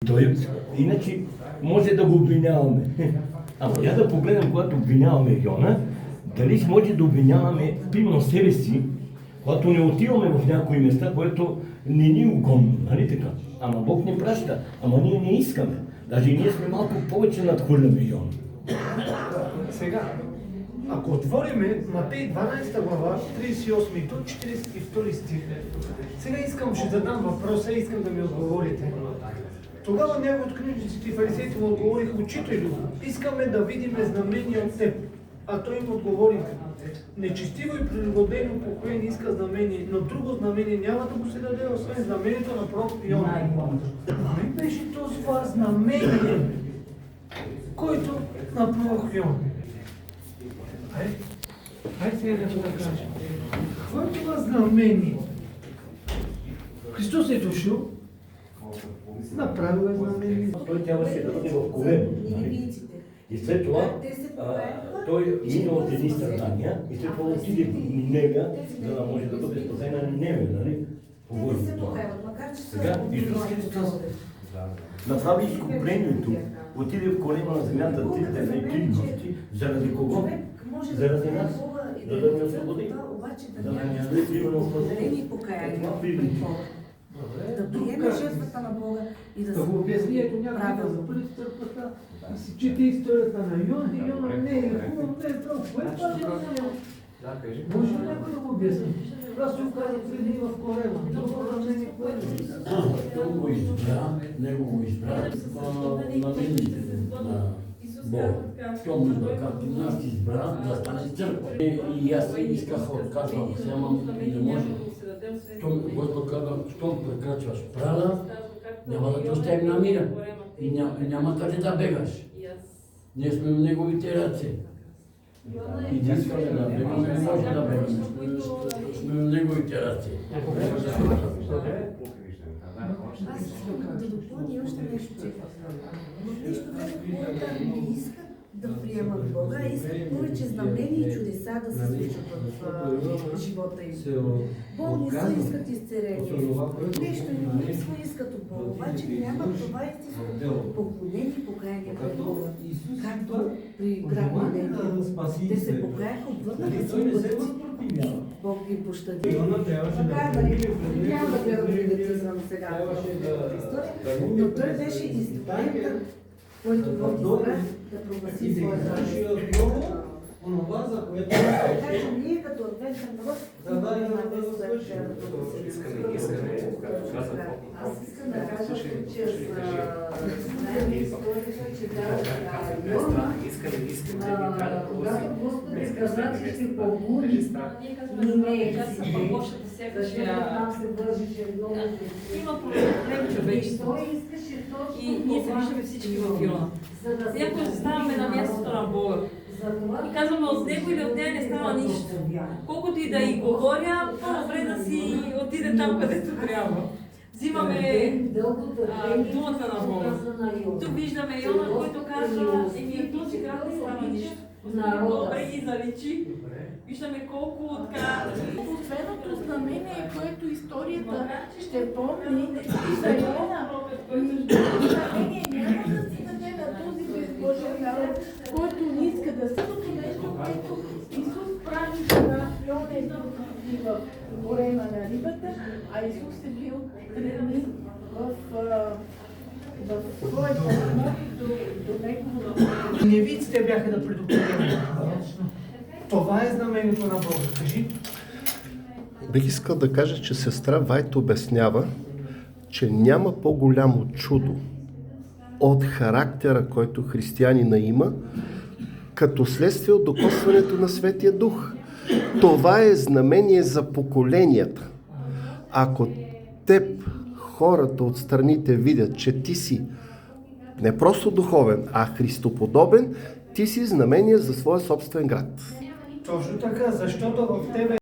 Той, иначе може да го обвиняваме. Ама я да погледнем, когато обвиняваме Йона, дали може да обвиняваме примерно себе си, когато не отиваме в някои места, което не ни е угодно, нали така? Ама Бог не праща, ама ние не искаме. Даже и ние сме малко повече надхвърляме Йона. Сега, ако отвориме Матей 12 глава, 38 до 42 стих, сега ще задам въпроса и искам да ми отговорите. Тогава някои от книжниците и фарисеите му отговориха: Учителю, искаме да видим знамение от теб. А той им отговори: нечестиво и прелюбодейно поколение иска знамение, но друго знамение няма да му се даде, освен знамението на пророк Йона. Кой беше това знамение, който на пророк Йона? Хайде сега да го кажем. Какво е това знамение? Христос е дошъл, направил е знамение. Той трябваше да бъде в колено, нали? И след това той мина от едни страдания и след това отиде в Ниневия, за да може да бъде спасена на Ниневия, нали? Говорим това. Сега Исус Христос направи изкуплението, отиде в колено на земята 3 нощи, заради кого? Заради нас, за да ни освободи, за да ни даде примерно спасение. Това примерно. Да приеме жертвата на Бога и да се го обясни, ето някой да запали в църквата и си чете историята на Йона, и Йона не е хубаво, не е право. Кое това ще да кажи? Може ли някой да го обясни? Аз се оказа преди в корема. Той го избра, него го избра на вините на Бога. Той му избра, както нас избра да стане църква. И аз исках, казвам, сямам и не може. Господ казва, щом прекрачваш прага, няма да те оставим на мира и няма къде да бегаш. Ние сме в неговите ръце. И да искаме да бегаме, не може да бегаме. Сме в неговите ръце. Аз искам да допълня още нещо, че нещо време хората не искат да приемат Бога, искат повече знамения и чудеса да се случат в живота им. Болни са, искат изцеление. Нещо им липсва, искат от Бога, обаче нямат това истинско поклонение и покаяние пред Бога. Както при град Ниневия. Те се покаяха, отвърнаха си пътици. Бог ги пощади. Няма да гледам негативно сега в история, но той беше инструментът, който Бог избра да прогласи своята така че ние като адвентен народ аз искам да кажа, че знаем историята, че когато Господ каза, че ще погуби Ниневците, защото там се вържеше много. Има проблем човечество. И ние се виждаме всички в Йона. Някой заставаме на мястото на Бога. И казваме, от него или от нея не става нищо. Колкото и да и говоря, по-добре да си отиде там, където трябва. Взимаме думата на Бога. Тук виждаме Йона, който казва, от този град не става нищо. Добре ги заличи. Виждаме колко така... Последното знамение, което историята ще помни за Йона, знамение няма да си даде на този безбожен народ, който не иска да се нещо, което Исус прави за Йона и в корема на рибата, а Исус е бил 3 дни в своята смърт до неговото. Ниневиците бяха да предупредят. Това е знамението на Бога. Кажи. Бих искал да кажа, че сестра Вайт обяснява, че няма по-голямо чудо от характера, който християнина има, като следствие от докосването на Светия Дух. Това е знамение за поколенията. Ако теб хората от страните видят, че ти си не просто духовен, а христоподобен, ти си знамение за своя собствен град. Точно така, защото в тебе